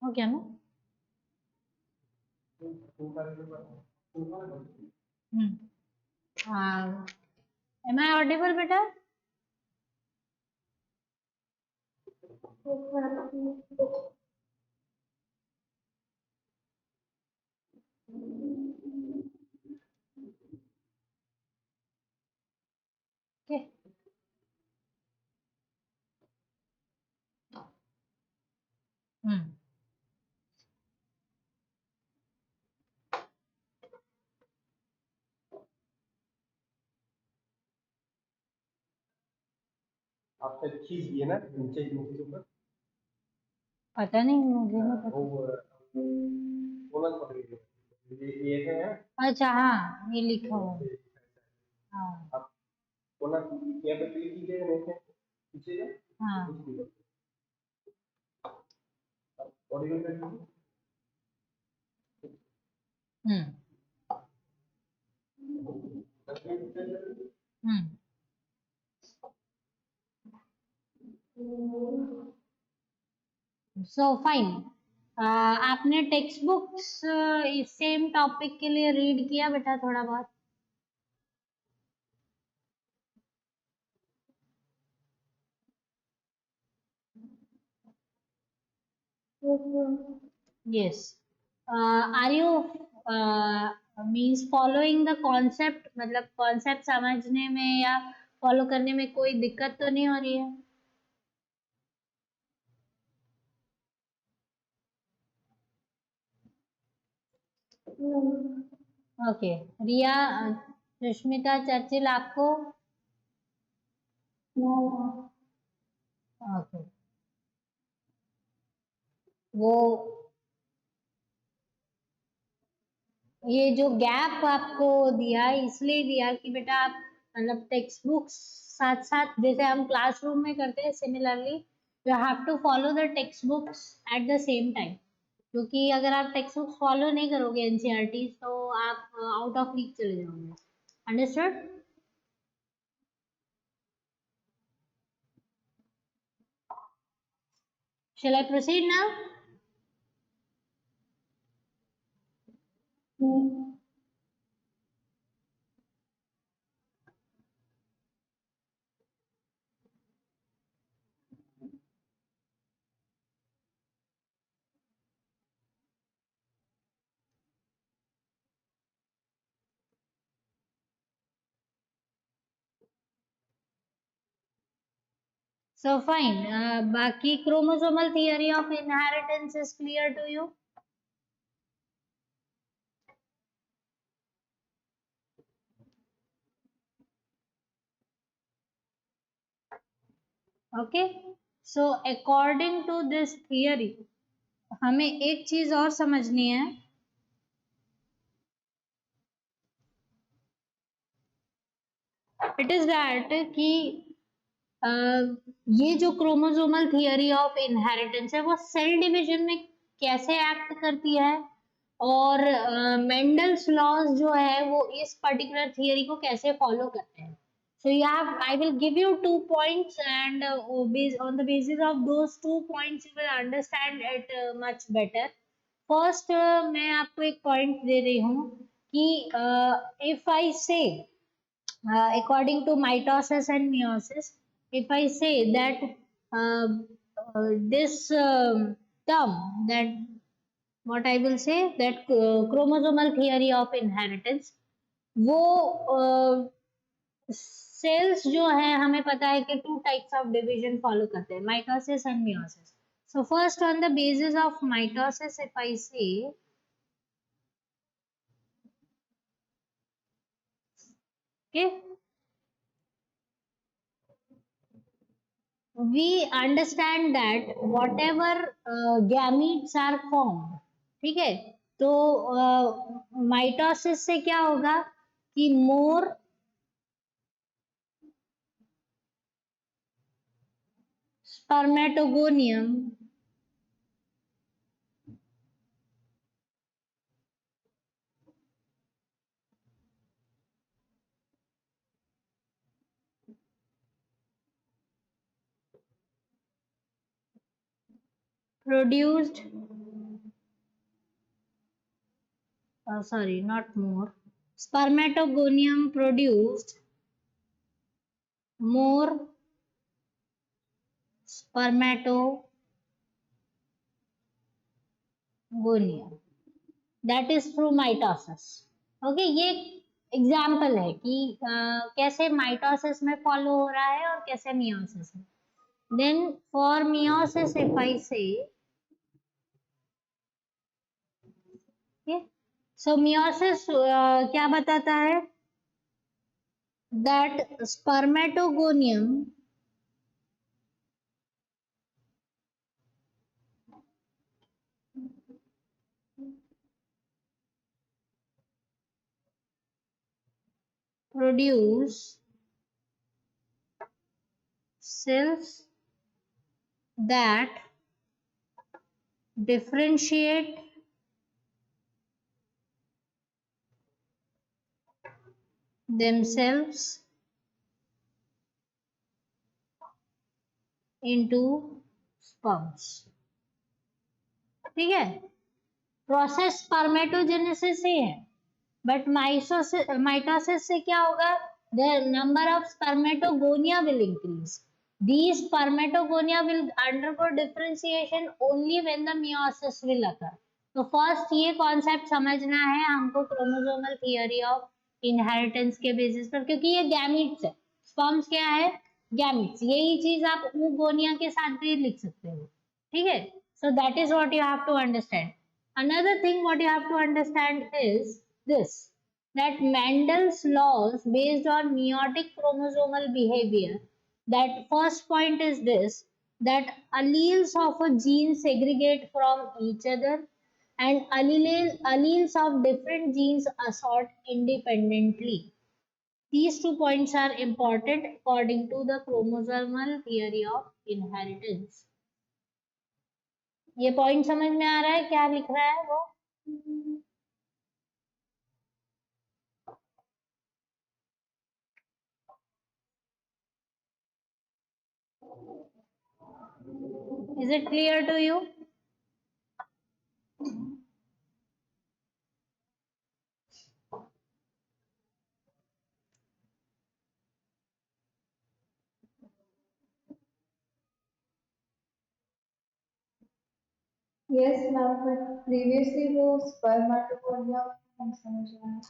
हो गया ना? हाँ, एम आई ऑडिबल बेटा? ओके। हम्म। आपने खींच दिए ना नीचे नीचे के ऊपर? पता नहीं, मुझे नहीं पता। वो बोनस पड़ गई ये है। अच्छा हाँ, ये लिखा हुआ है। हाँ आप बोनस यहाँ पे क्लिक कीजिएगा नीचे पीछे हाँ। ऑडियो पे हम्म हम्म। So fine. आपने टेक्स्ट बुक्स इस सेम टॉपिक के लिए रीड किया बेटा थोड़ा बहुत? Yes. Are you means following the concept, मतलब कॉन्सेप्ट समझने में या फॉलो करने में कोई दिक्कत तो नहीं हो रही है? ओके। रिया, सुष्मिता, चर्चिल आपको? ओके। वो ये जो गैप आपको दिया इसलिए दिया कि बेटा आप मतलब टेक्स्ट बुक्स साथ साथ जैसे हम क्लासरूम में करते हैं similarly you have to follow the text books at the same time, क्योंकि अगर आप टेक्स्ट बुक्स फॉलो नहीं करोगे एनसीईआरटी तो आप आउट ऑफ लीग चले जाओगे। Understood? Shall I proceed now? So fine. Baki chromosomal theory of inheritance is clear to you? Okay. So according to this theory, हमें एक चीज और समझनी है। इट इज दैट कि ये जो क्रोमोसोमल थियरी ऑफ इनहेरिटेंस है वो सेल डिवीजन में कैसे एक्ट करती है और मेंडल्स लॉज जो है वो इस पर्टिकुलर थियरी को कैसे फॉलो करते हैं। So you have I will give you 2 points and on the basis of those 2 points you will understand it much better. First मैं आपको एक पॉइंट दे रही हूँ कि इफ आई से according to mitosis and meiosis, if I say that this term, that what I will say that chromosomal theory of inheritance, वो sales जो है हमें पता है कि 2 टाइप्स ऑफ डिवीजन फॉलो करते हैं, mitosis and meiosis. So first on the basis of mitosis if I से okay, we understand that whatever gametes are formed, ठीक है, तो माइटोसिस से क्या होगा कि मोर spermatogonium produced, sorry, not more, spermatogonium produced more spermatogonia. That is through mitosis. Okay, ये example है कि कैसे माइटोसिस में फॉलो हो रहा है और कैसे मियोसिस में. Then for meiosis if I say, so meiosis क्या बताता है, that spermatogonium produce cells that differentiate themselves into sperms. ठीक है, प्रोसेस स्पर्मेटोजेनेसिस से है, बट माइटोसिस से क्या होगा, the number of spermatogonia will increase. These spermatogonia will undergo differentiation only when the meiosis will occur. तो फर्स्ट ये concept समझना है हमको क्रोमोसोमल थियरी ऑफ इनहेरिटेंस के बेसिस पर, क्योंकि ये गैमीट्स है. स्पर्म्स क्या है, गैमीट्स. यही चीज आप oogonia के साथ भी लिख सकते हो. ठीक है, so that is what you have to understand. Another thing what you have to understand is this, that Mendel's laws based on meiotic chromosomal behavior, that first point is this, that alleles of a gene segregate from each other and alleles of different genes assort independently. These 2 points are important according to the chromosomal theory of inheritance. ये point समझ में आ रहा है क्या लिख रहा है वो? Is it clear to you? Yes, ma'am, but previously वो spermatogonia हम समझ रहे हैं.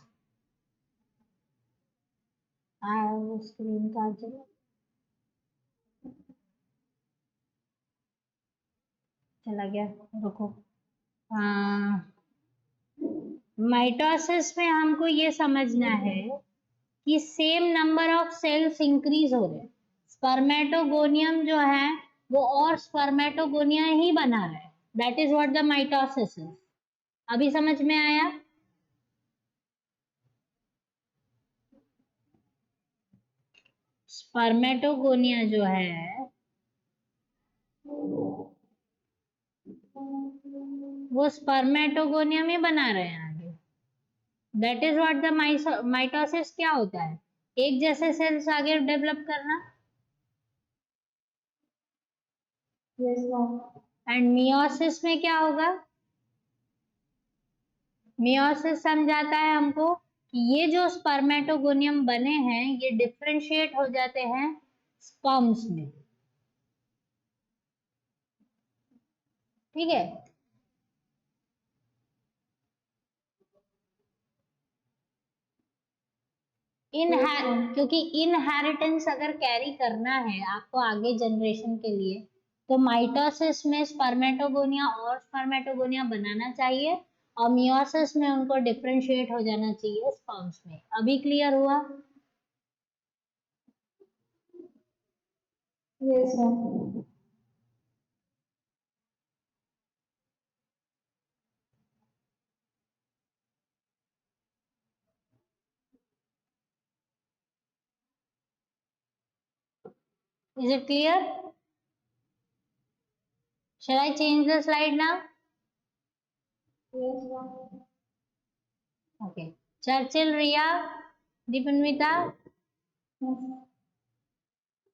हाँ, स्क्रीन का चलो चला गया, रुको. माइटोसिस में हमको ये समझना है कि same number of cells increase हो रहे हैं. स्पर्मेटोगोनियम जो है वो और स्पर्मेटोगोनिया ही बना रहा है. That is what the mitosis is. अभी समझ में आया? स्पर्मेटोगोनिया जो है वो स्पर्मेटोगोनिया में बना रहे हैं आगे. That is what the mitosis क्या होता है, एक जैसे सेल्स आगे डेवलप करना. Yes, ma'am. एंड मियोसिस में क्या होगा, मियोसिस समझाता है हमको कि ये जो स्पर्मेटोगोनियम बने हैं ये डिफरेंशिएट हो जाते हैं स्पर्म्स में. ठीक है, क्योंकि इनहेरिटेंस अगर कैरी करना है आपको आगे जनरेशन के लिए, तो माइटोसिस में स्पर्मेटोगोनिया और स्पर्मेटोगोनिया बनाना चाहिए और मियोसिस में उनको डिफरेंशिएट हो जाना चाहिए स्पर्म्स में. अभी क्लियर हुआ? Yes, ma'am. Is it clear? Shall I change the slide now? Yes, ma'am. Okay. Churchill, Ria, Deepanvita,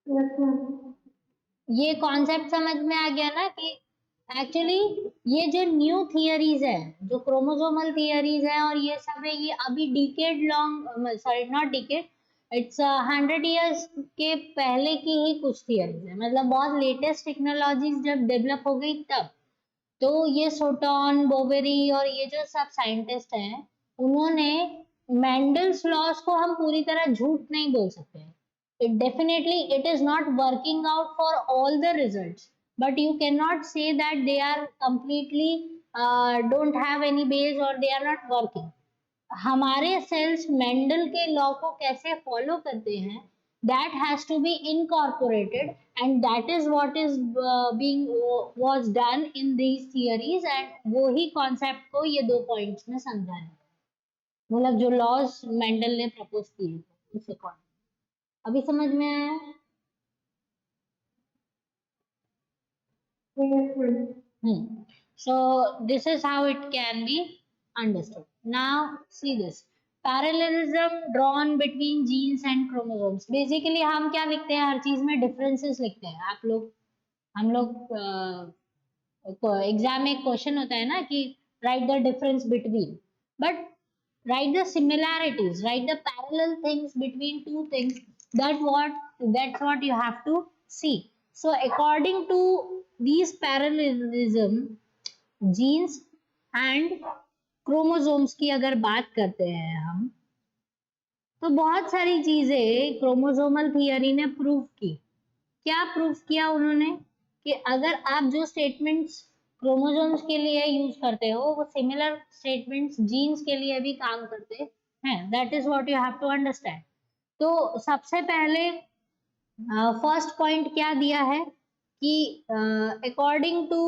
Yes, ma'am. ये कॉन्सेप्ट समझ में आ गया ना कि एक्चुअली ये जो न्यू थियरीज है, जो क्रोमोसोमल थियरीज है और ये सब है, ये अभी decade long, sorry not decade, it's 100 years के पहले की ही कुछ थियरीज है, मतलब बहुत लेटेस्ट टेक्नोलॉजीज जब डेवलप हो गई तब। तो ये सोटॉन, बोवेरी और ये जो सब साइंटिस्ट हैं, उन्होंने मेंडल्स लॉस को हम पूरी तरह झूठ नहीं बोल सकते हैं। It definitely it is not working out for all the results, but you cannot say that they are completely don't have any base or they are not working. हमारे सेल्स मेंडल के लॉ को कैसे follow करते हैं, that has to be incorporated, and that is what is being was done in these theories, and वो ही concept को ये 2 points में समझा है, मतलब जो लॉज मेंडल ने प्रपोज किए थे उस अकॉर्डिंग। अभी समझ में आया? So this is how it can be understood. Now see this parallelism drawn between genes and chromosomes. Basically हम क्या लिखते हैं, हर चीज में differences लिखते हैं। आप लोग, हम लोग एग्जाम में एक क्वेश्चन होता है ना कि write the difference between, but write the similarities, write the parallel things between two things. That's what you have to see. So according to these parallelism, genes and chromosomes की अगर बात करते हैं हम, तो बहुत सारी चीजें क्रोमोसोमल थियरी ने प्रूव की। क्या प्रूव किया उन्होंने, कि अगर आप जो स्टेटमेंट्स क्रोमोसोम्स के लिए यूज करते हो वो सिमिलर स्टेटमेंट्स जीन्स के लिए भी काम करते हैं। That is what you have to understand. तो सबसे पहले फर्स्ट पॉइंट क्या दिया है कि according to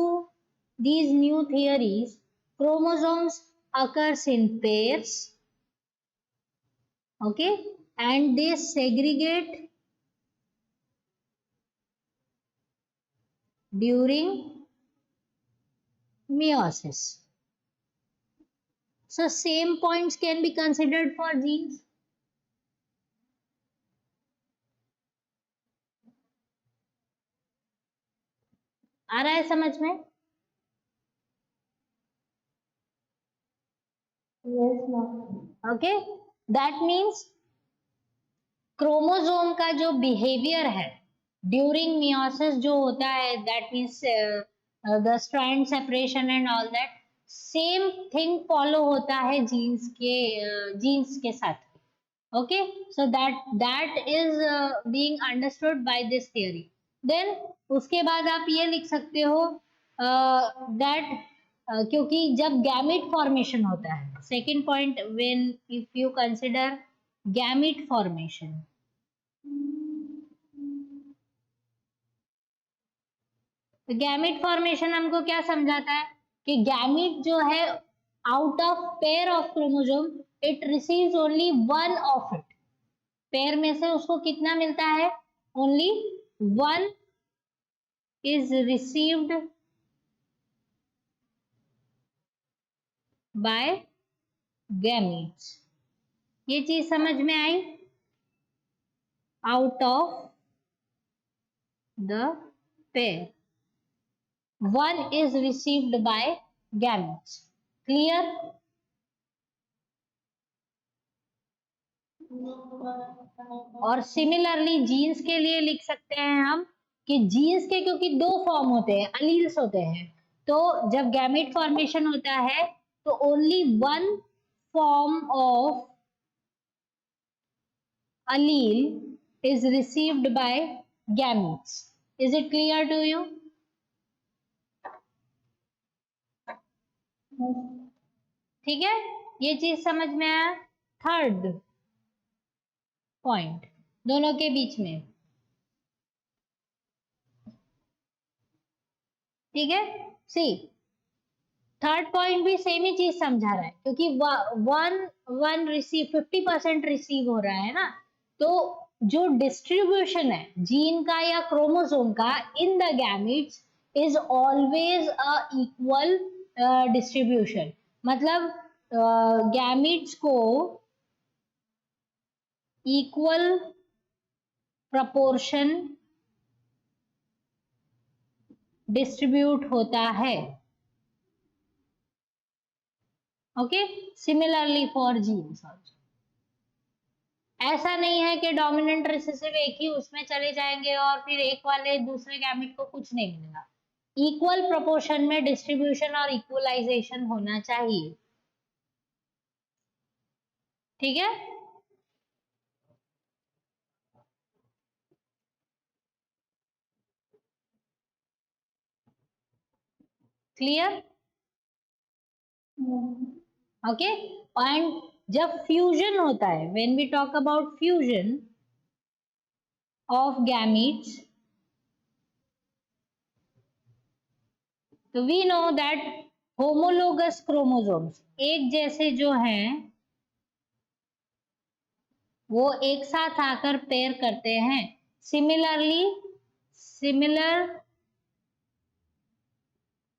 these new theories, chromosomes occurs in pairs, okay, and they segregate during meiosis. So same points can be considered for genes. आ रहा है समझ में? Yes, ma'am. Okay, that means chromosome का जो बिहेवियर है ड्यूरिंग मियोसिस जो होता है, that means the strand separation and all that, same thing follow होता है जीन्स के साथ। Okay, so that is being understood by this theory. Then उसके बाद आप ये लिख सकते हो दैट क्योंकि जब गैमेट फॉर्मेशन होता है, second point, when if you consider gamete formation, तो गैमेट फॉर्मेशन हमको क्या समझाता है कि गैमेट जो है out of pair of chromosome it receives only one of it. Pair में से उसको कितना मिलता है, only one is received by gametes. ये चीज समझ में आई? Out of the pair one is received by gametes. Clear? और सिमिलरली जीन्स के लिए लिख सकते हैं हम कि जीन्स के क्योंकि 2 फॉर्म होते हैं, अलील्स होते हैं, तो जब गैमेट फॉर्मेशन होता है तो only one form of allele is received by gametes. Is it clear to you? ठीक है, ये चीज समझ में आया? थर्ड पॉइंट दोनों के बीच में, ठीक है। सी थर्ड पॉइंट भी सेम ही चीज समझा रहा है, क्योंकि वन रिसीव 50% रिसीव हो रहा है ना, तो जो डिस्ट्रीब्यूशन है जीन का या क्रोमोसोम का in the gametes is always a equal distribution, मतलब गैमेट्स को इक्वल proportion डिस्ट्रीब्यूट होता है। Okay, similarly for genes also. ऐसा नहीं है कि डोमिनेंट रिसेसिव एक ही उसमें चले जाएंगे और फिर एक वाले दूसरे गैमेट को कुछ नहीं मिलेगा। इक्वल प्रोपोर्शन में डिस्ट्रीब्यूशन और इक्वलाइजेशन होना चाहिए। ठीक है, क्लियर? ओके, एंड जब फ्यूजन होता है, when we talk about fusion of gametes, तो we know that homologous chromosomes, एक जैसे जो हैं वो एक साथ आकर पेयर करते हैं। Similarly similar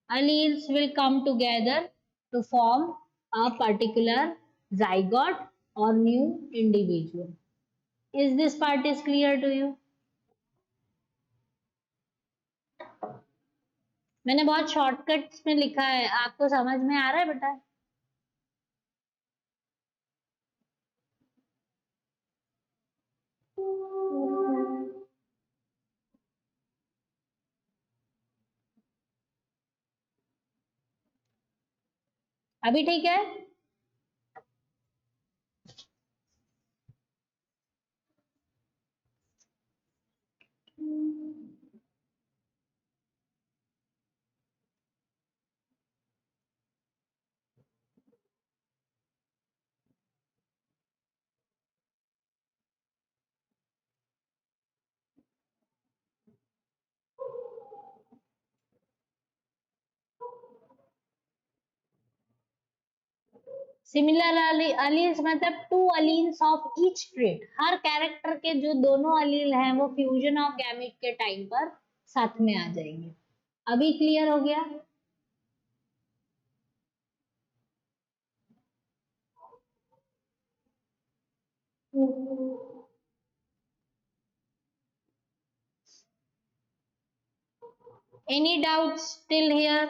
alleles will come together to form a particular zygote or new individual. Is this part is clear to you? मैंने बहुत शॉर्टकट्स में लिखा है, आपको समझ में आ रहा है बेटा? अभी ठीक है? सिमिलर अलील्स मतलब to alleles of each trait, her character के जो दोनों अलील हैं वो फ्यूजन ऑफ गैमेट के टाइम पर साथ में आ जाएंगे। अभी क्लियर हो गया? Any doubts still here?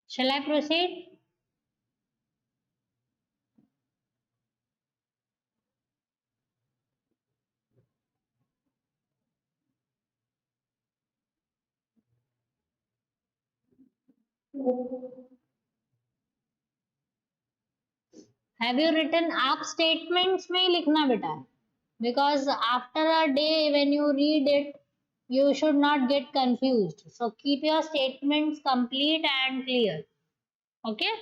Shall I proceed? Have you written? आप statements में ही लिखना बेटा, because after a day when you read it, you should not get confused. So keep your statements complete and clear. Okay?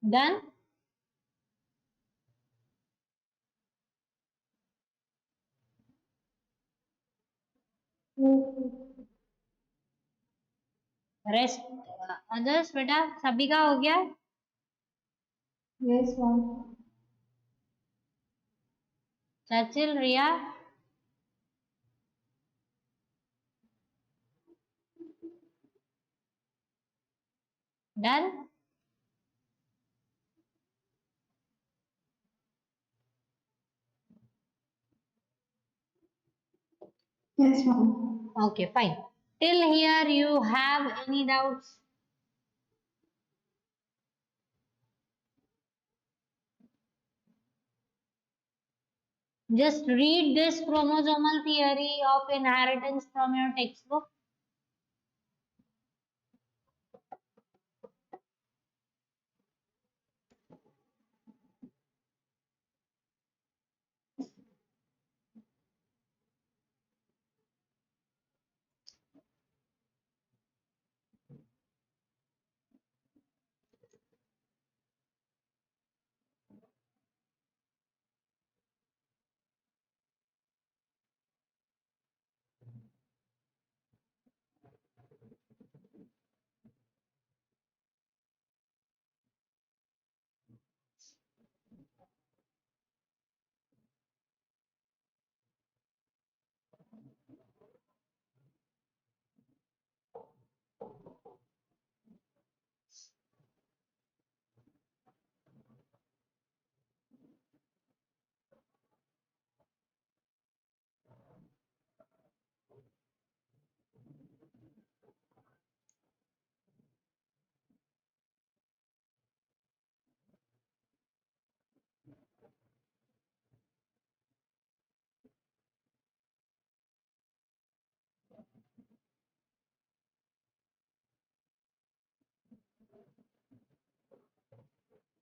Done. Rest others बेटा सभी का हो गया? Yes, ma'am. Churchill, Riya, done. Yes, ma'am. Okay, fine. Till here you have any doubts? Just read this chromosomal theory of inheritance from your textbook.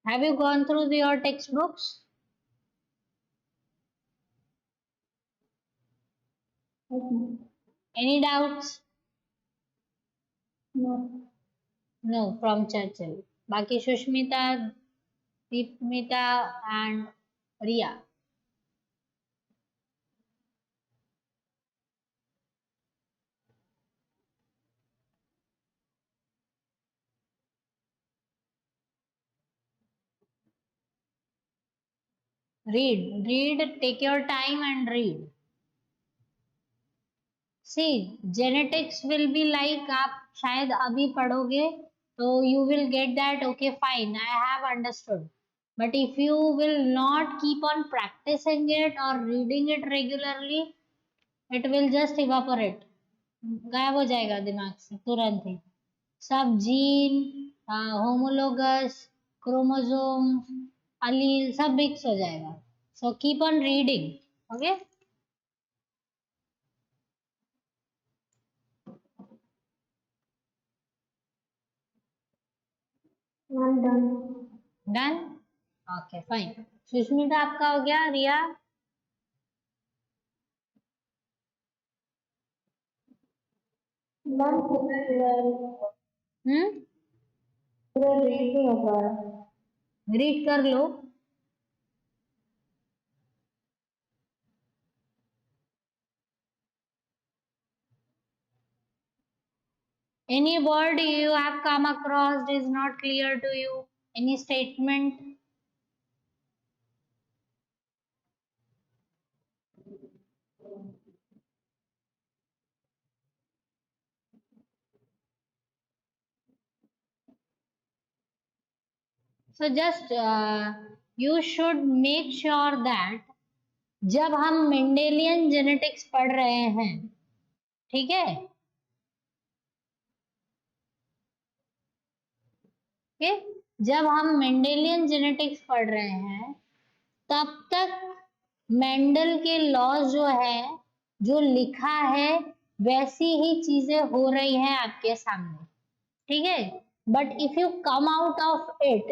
Have you gone through your textbooks? Yes, ma'am. Any doubts? No. No, from Churchill. Baki Shushmita, Deepmita and Riya. Read, take your time and read. See, genetics will be like आप शायद अभी पढ़ोगे तो you will get that okay fine I have understood. But if you will not keep on practicing it or reading it regularly, it will just evaporate. गायब हो जाएगा दिमाग से तुरंत ही. सब जीन, होमोलोगस, क्रोमोसोम, अलील सब मिक्स हो जाएगा. So keep on reading. Okay. I'm done. Done. Okay fine. Sushmita आपका हो गया? रिया? Ma'am, पूरा रीड नहीं हो पा रहा. रीड कर लो. Any word you have come across is not clear to you? Any statement? So just you should make sure that जब हम मेंडेलियन जेनेटिक्स पढ़ रहे हैं, ठीक है, जब हम मेंडेलियन जेनेटिक्स पढ़ रहे हैं तब तक मेंडल के लॉज जो है, जो लिखा है वैसी ही चीजें हो रही हैं आपके सामने, ठीक है. But if you come out of it,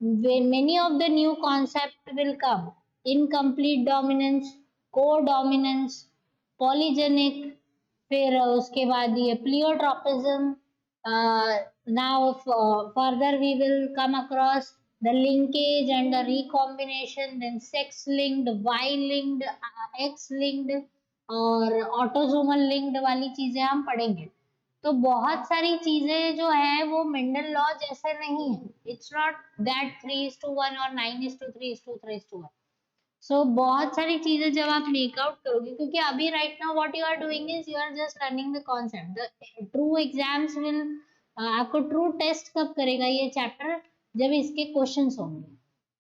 many of the new concept will come. Incomplete dominance, codominance, polygenic, फिर उसके बाद ये pleiotropism. Now further we will come across the linkage and the recombination, then sex linked, Y linked, X linked और autosomal linked वाली चीजें हम पढ़ेंगे। तो बहुत सारी चीजें जो है वो मेंडल लॉ जैसे नहीं है, इट्स नॉट दैट 3:1 और 9:3:3:1। सो बहुत सारी चीजें जब आप मेकआउट करोगे, क्योंकि अभी right now what you are doing is you are just learning the concept. The true exams will, आपको ट्रू टेस्ट कब करेगा ये चैप्टर, जब इसके क्वेश्चंस होंगे,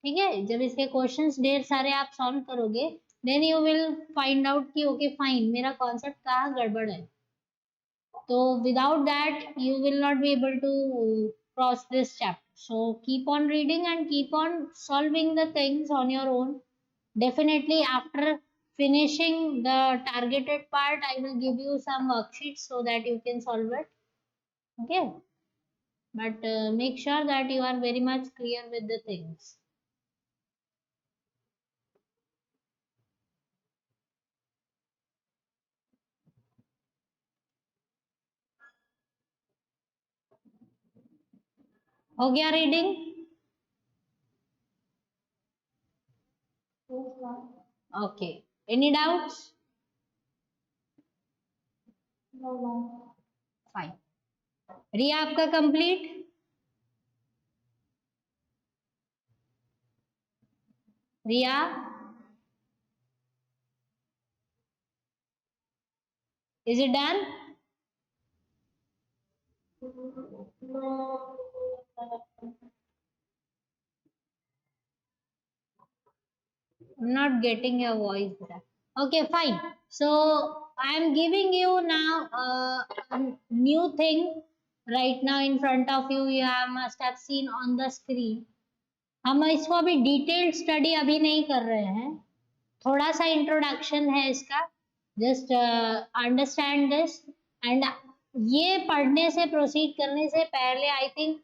ठीक है, जब इसके क्वेश्चंस ढेर सारे आप सॉल्व करोगे, then you will find out कि ओके फाइन, मेरा कॉन्सेप्ट कहाँ गड़बड़ है। तो without that you will not be able to cross this chapter. So keep on reading and keep on solving the things on your own. Definitely after finishing the targeted part, I will give you some worksheets so that you can solve it. Okay. But make sure that you are very much clear with the things. हो गया reading? Okay, any doubts? Fine. Riya आपका complete? Riya is it done? I'm not getting your voice there. Okay, fine. So I am giving you now a new thing right now in front of you. You have, must have seen on the screen. हम इसको अभी detailed study अभी नहीं कर रहे हैं, थोड़ा सा इंट्रोडक्शन है इसका, जस्ट अंडरस्टैंड दिस। एंड ये पढ़ने से, प्रोसीड करने से पहले I think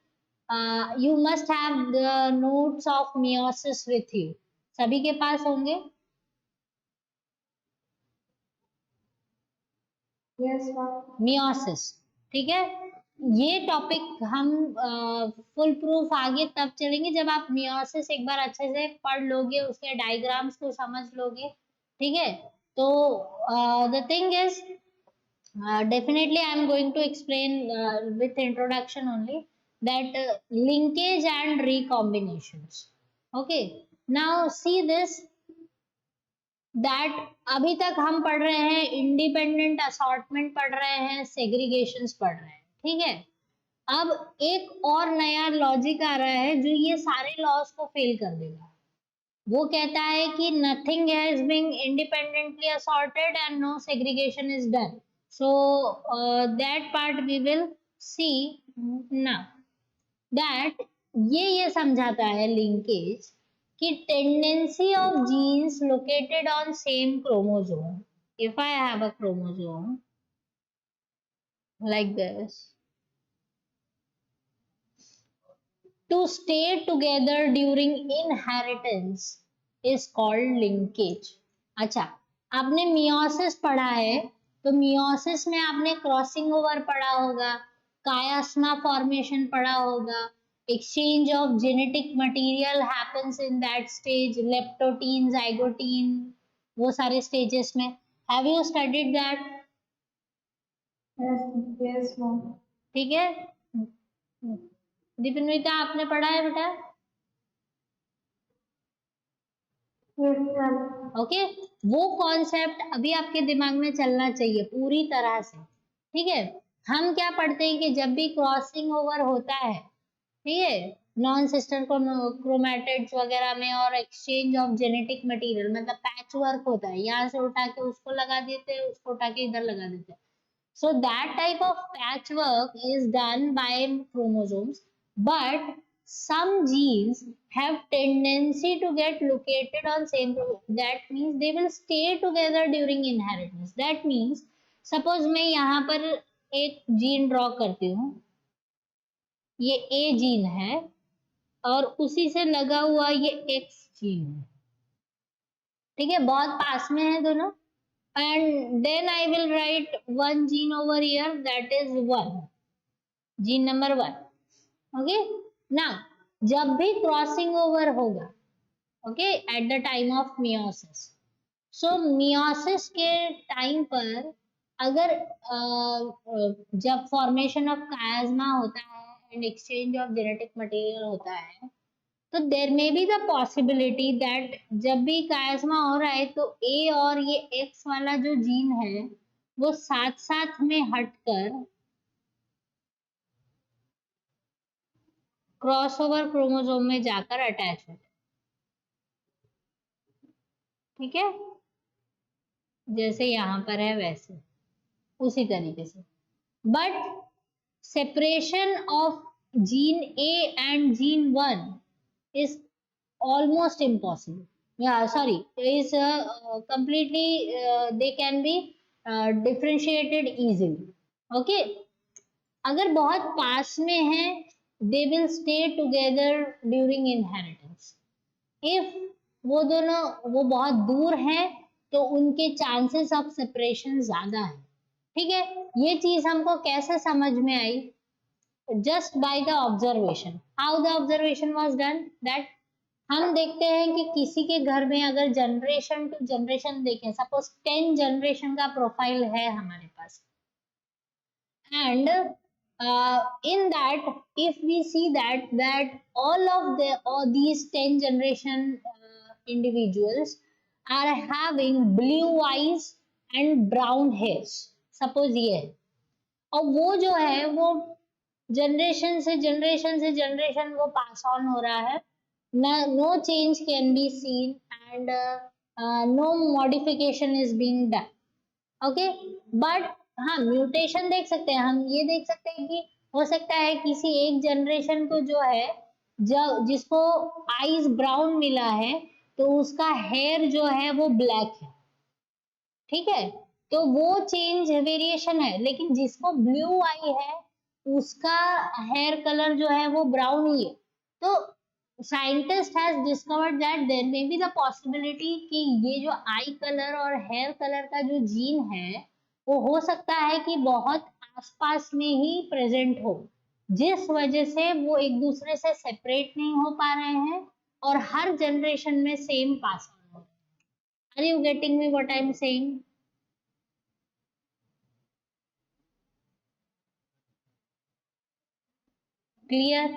you must have the notes of meiosis with you, सभी के पास होंगे? मियोसिस, ठीक है। ये टॉपिक हम फुल प्रूफ आगे तब चलेंगे जब आप मियोसिस एक बार अच्छे से पढ़ लोगे, उसके डायग्राम्स को समझ लोगे, ठीक है। तो the thing is definitely I am going to explain with introduction only that linkage and recombinations. Okay, now see this, that अभी तक हम पढ़ रहे हैं इंडिपेंडेंट असॉर्टमेंट पढ़ रहे हैं, सेग्रीगेशंस पढ़ रहे हैं, ठीक है। अब एक और नया लॉजिक आ रहा है जो ये सारे लॉस को फेल कर देगा। वो कहता है कि nothing has been independently assorted and no segregation is done. So that part we will see now. That ये समझाता है लिंकेज कि tendency of genes located on same chromosome, if I have a chromosome like this, to stay together during inheritance is called linkage. अच्छा, आपने meiosis पढ़ा है, तो meiosis में आपने क्रॉसिंग ओवर पढ़ा होगा, कायास्मा फॉर्मेशन पढ़ा होगा, exchange of genetic material happens in that stage, leptotin, zygotin, वो सारे stages में, have you studied that? Yes, ma'am. ठीक है, दीपिन्विता आपने पढ़ा है बेटा? Yes, ma'am. ओके, वो कॉन्सेप्ट अभी आपके दिमाग में चलना चाहिए पूरी तरह से, ठीक है। हम क्या पढ़ते हैं कि जब भी क्रॉसिंग ओवर होता है, ठीक है, नॉन सिस्टर क्रोमैटिड्स वगैरह में, और एक्सचेंज ऑफ जेनेटिक मटेरियल, मतलब पैच वर्क होता है, यहाँ से उठा के उसको लगा देते हैं, उसको उठा के इधर लगा देते हैं। So that type of patchwork is done by chromosomes, but some genes have tendency to get located on same chromosome. That means they will stay together during inheritance. That means suppose मैं यहाँ पर एक gene draw करती हूँ, ये ए gene है और उसी से लगा हुआ ये एक्स जीन है, ठीक है, बहुत पास में है दोनों। And then I will write one gene over here, that is 1, gene number 1. Okay, now जब भी क्रॉसिंग ओवर होगा, okay, at the time of meiosis. So meiosis के टाइम पर अगर जब फॉर्मेशन ऑफ कायस्मा होता है and exchange of genetic material होता है, तो there may be the possibility that जब भी कायस्मा हो रहा है तो ए और ये एक्स वाला जो जीन है वो साथ साथ में हटकर क्रॉसओवर क्रोमोसोम में जाकर अटैच होता है। ठीक है, जैसे यहाँ पर है वैसे, उसी तरीके से। But separation of gene A and gene 1 is almost impossible. Yeah, sorry, is completely they can be differentiated easily. Okay, अगर बहुत पास में है they will stay together during inheritance. If वो दोनों वो बहुत दूर हैं तो उनके चांसेस ऑफ सेपरेशन ज्यादा है। ठीक है, ये चीज हमको कैसे समझ में आई? Just by the observation. How the observation was done? That हम देखते हैं कि किसी के घर में अगर जनरेशन टू जनरेशन देखें, सपोज 10 जनरेशन का प्रोफाइल है हमारे पास, and in that if we see that all these 10 generation individuals are having blue eyes and brown hairs, suppose ये है, और वो जो है वो जनरेशन से जनरेशन वो पास ऑन हो रहा है, no change can be seen and no modification is being done. Okay, but हाँ म्यूटेशन देख सकते हैं, हम ये देख सकते हैं कि हो सकता है किसी एक जनरेशन को जो है जिसको आईज ब्राउन मिला है तो उसका हेयर जो है वो ब्लैक है। ठीक है, तो वो चेंज वेरिएशन है, लेकिन जिसको ब्लू आई है उसका हेयर कलर जो है वो ब्राउन ही है। तो scientist has discovered that there may be the possibility कि ये जो आई कलर और हेयर कलर का जो जीन है वो हो सकता है कि बहुत आसपास में ही प्रेजेंट हो, जिस वजह से वो एक दूसरे से सेपरेट नहीं हो पा रहे हैं और हर जनरेशन में सेम पास ऑन हो रहे हैं। Are you getting me what I am saying? Clear?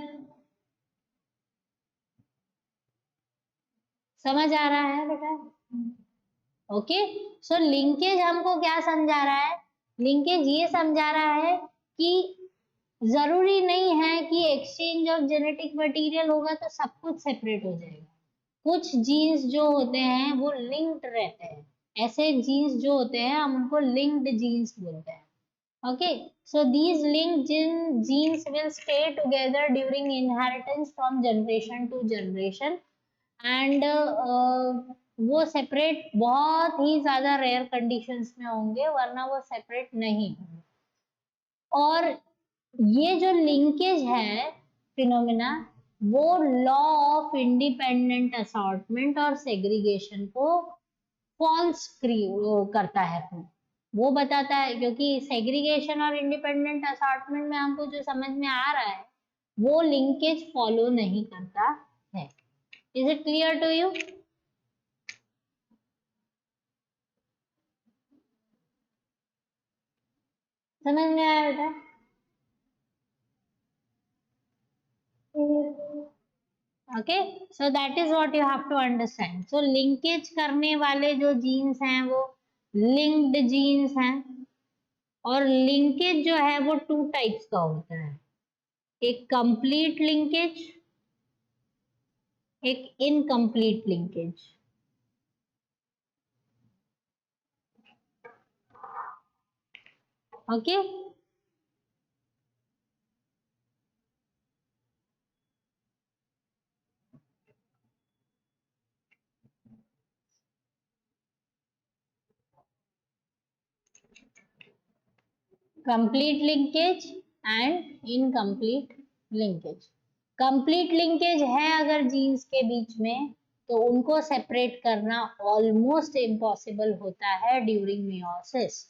समझ आ रहा है बेटा? ओके, सो लिंकेज हमको क्या समझा रहा है? लिंकेज ये समझा रहा है कि जरूरी नहीं है कि एक्सचेंज ऑफ जेनेटिक मटेरियल होगा तो सब कुछ सेपरेट हो जाएगा। कुछ जीन्स जो होते हैं वो लिंक्ड रहते हैं, ऐसे जीन्स जो होते हैं हम उनको लिंक्ड जीन्स बोलते हैं। Okay, so these linked genes will stay together during inheritance from generation to generation and वो सेपरेट बहुत ही ज्यादा रेयर कंडीशंस में होंगे, वरना वो सेपरेट नहीं होंगे। और ये जो लिंकेज है फिनोमिना, वो लॉ ऑफ इंडिपेंडेंट असॉर्टमेंट और सेग्रीगेशन को फॉल्स करता है। वो बताता है, क्योंकि सेग्रीगेशन और इंडिपेंडेंट असॉर्टमेंट में हमको जो समझ में आ रहा है वो लिंकेज फॉलो नहीं करता है। Is it clear to you? समझ में आया बेटा? Okay, so that is what you have to understand. So linkage करने वाले जो जीन्स हैं वो लिंक्ड जीन्स हैं, और लिंकेज जो है वो टू टाइप्स का होता है, एक कंप्लीट लिंकेज, एक incomplete linkage. Okay, complete linkage and incomplete linkage. Complete linkage है अगर जीन्स के बीच में तो उनको सेपरेट करना ऑलमोस्ट इम्पॉसिबल होता है during meiosis,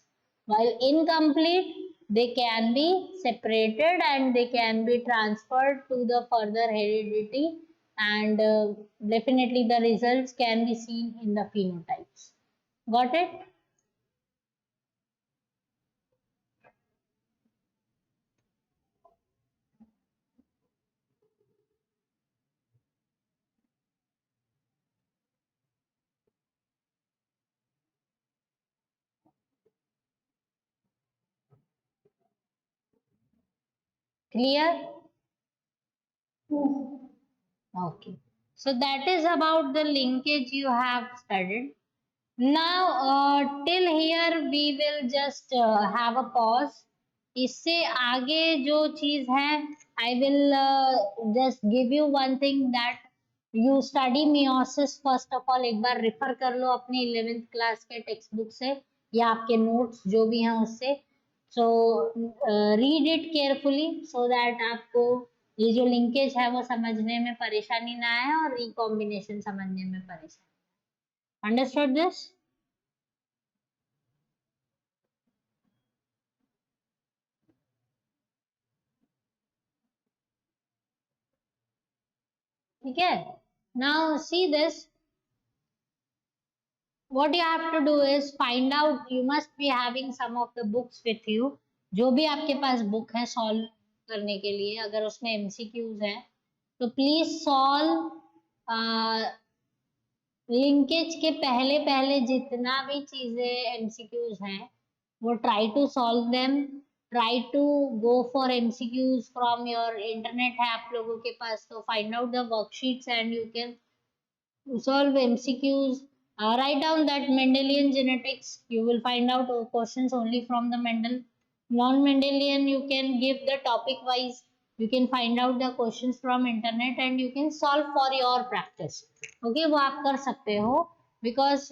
while incomplete they can be separated and they can be transferred to the further heredity, and definitely the results can be seen in the phenotypes. Got it? Clear? Okay. So that is about the linkage you have studied. Now, till here we will just have a pause. इससे आगे जो चीज है, I will just give you one thing that you study meiosis first of all. एक बार refer कर लो अपने 11th class के text book से या आपके नोट्स जो भी हैं उससे. So read it carefully so that आपको ये जो लिंकेज है वो समझने में परेशानी ना आए और रिकॉम्बिनेशन समझने में परेशानी. Understood this? ठीक है. Now see this. What you have to do is find out. You must be having some of the books with you. जो भी आपके पास बुक है सॉल्व करने के लिए, अगर उसमें एमसीक्यूज है तो प्लीज सॉल्व लिंकेज के पहले पहले जितना भी चीजें एमसीक्यूज हैं वो try to solve them. Try to go for MCQs from your internet है आप लोगों के पास, तो find out the worksheets and you can solve MCQs. Write down that Mendelian genetics. You will find out questions only from the Mendel. Non-Mendelian, you can give the topic wise. You can find out the questions from internet and you can solve for your practice. Okay, वो आप कर सकते हो because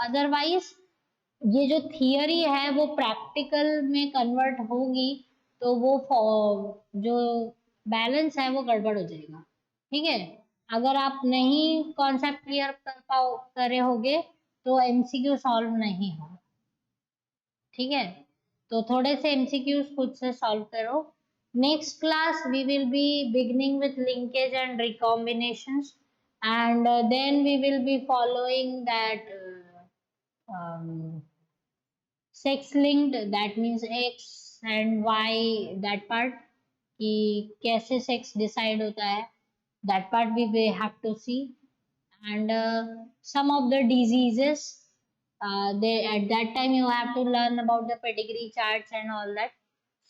otherwise ये जो theory है वो practical में कन्वर्ट होगी तो वो जो बैलेंस है वो गड़बड़ हो जाएगा. ठीक है. अगर आप नहीं कॉन्सेप्ट क्लियर कर रहे होगे तो एमसीक्यू सॉल्व नहीं हो. ठीक है. तो थोड़े से एमसीक्यूज खुद से सॉल्व करो. Next class we will be beginning with linkage and recombinations and then we will be following that sex linked, that means x and y, that part कि कैसे sex decide होता है, that part we have to see. And some of the diseases, they at that time you have to learn about the pedigree charts and all that.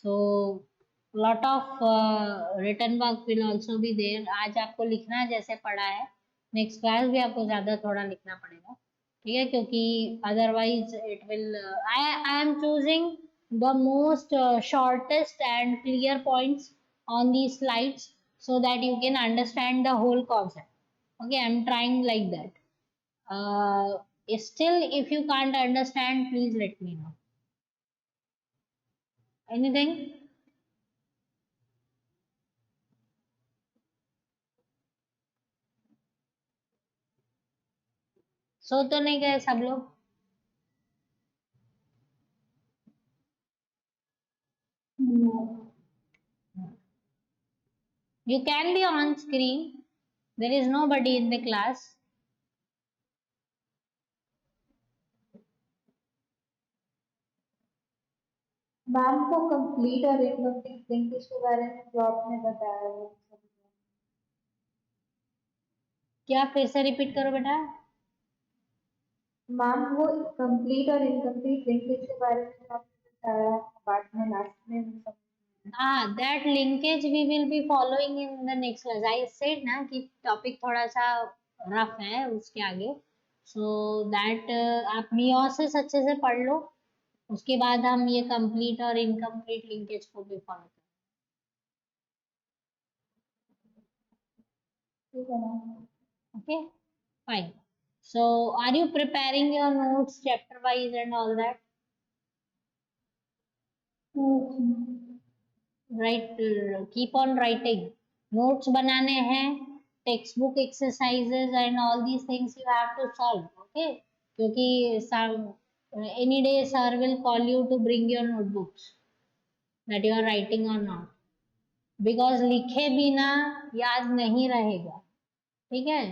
So lot of written work will also be there. आज आपको लिखना जैसे पढ़ा है, next class भी आपको ज़्यादा थोड़ा लिखना पड़ेगा. ठीक है, क्योंकि otherwise it will I am choosing the most shortest and clear points on these slides so that you can understand the whole concept. Okay, I'm trying like that. Still, if you can't understand, please let me know. Anything? सो तो नहीं गए सब लोग? You can be on screen. There is nobody in the class. Ma'am को complete और incomplete linkage के बारे में जो आपने बताया वो क्या फिर से रिपीट करो बेटा. मैम वो कंप्लीट और इनकम्प्लीट लिंकेज के बारे में जो आपने बताया बाद में लास्ट में सब that linkage we will be following in the next class. I said ना कि टॉपिक थोड़ा सा रफ है उसके आगे, so that आप meiosis अच्छे से पढ़ लो, उसके बाद हम ये कंप्लीट और इनकम्प्लीट लिंकेज को भी फॉलो करें. ठीक है ma'am. Okay, fine. So are you preparing your notes chapter wise and all that? Right, keep on writing. Notes बनाने हैं, textbook exercises and all these things you have to solve. Okay, क्योंकि any day sir will call you to bring your notebooks. that you are writing or not, because लिखे बिना याद नहीं रहेगा, ठीक है।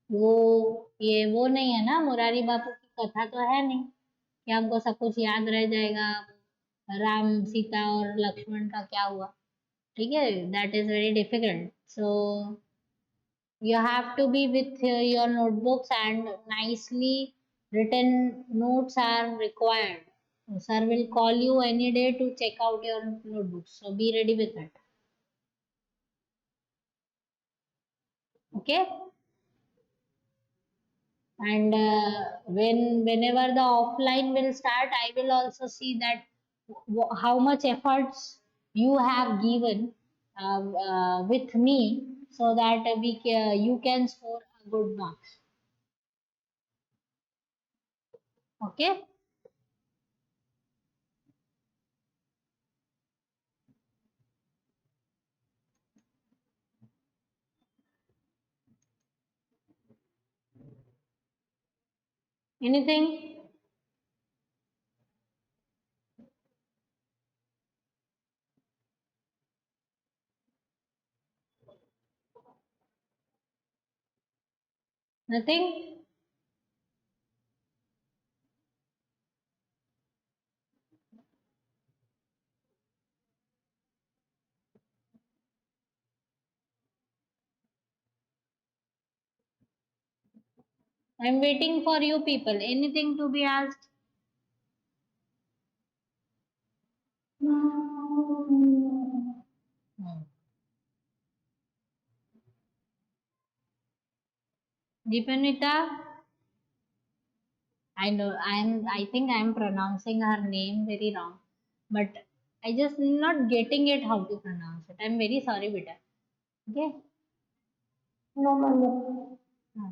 वो ये वो नहीं है ना, मुरारी बापू की कथा तो है नहीं कि हमको सब कुछ याद रह जाएगा, राम सीता और लक्ष्मण का क्या हुआ, ठीक है। That is very difficult, so you have to be with your notebooks, and nicely written notes are required. Sir will call you any day to check out your notebooks, so be ready with it. Okay. And whenever the offline will start, I will also see that how much efforts you have given with me, so that you can score a good marks. Okay. Anything? Nothing? I'm waiting for you people. Anything to be asked? Hmm. Deepanita, I know I think I'm pronouncing her name very wrong, but I just not getting it how to pronounce it. I'm very sorry, beta. Okay. No, ma'am. Hmm.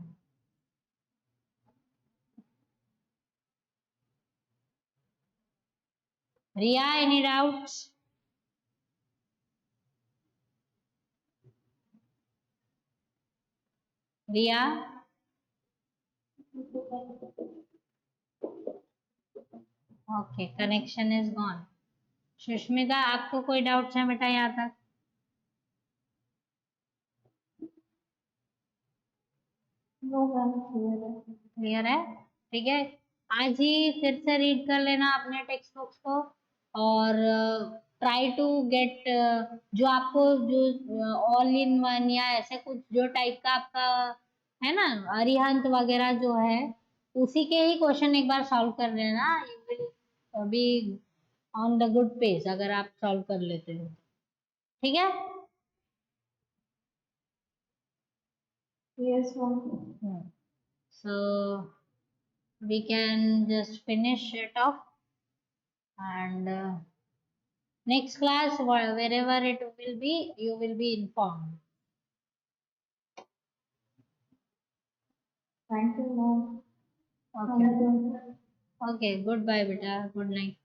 Ria, any doubts? Ria? Okay, connection is gone. Sushmita, आपको कोई doubts है बेटा यहाँ तक? No, ma'am. Clear है. Clear है, ठीक है। आज ही फिर से रीड कर लेना अपने टेक्स्ट बुक्स को, और ट्राई टू गेट जो आपको जो ऑल इन वन या ऐसे कुछ जो टाइप का आपका है ना, अरिहंत वगैरह जो है, उसी के ही क्वेश्चन एक बार सॉल्व कर लेना, you will be on the good page अगर आप सॉल्व कर लेते हो, ठीक है। Yes, ma'am. So we can just finish it off, and next class wherever it will be, you will be informed. Thank you, ma'am. Okay. Okay, goodbye beta, good night.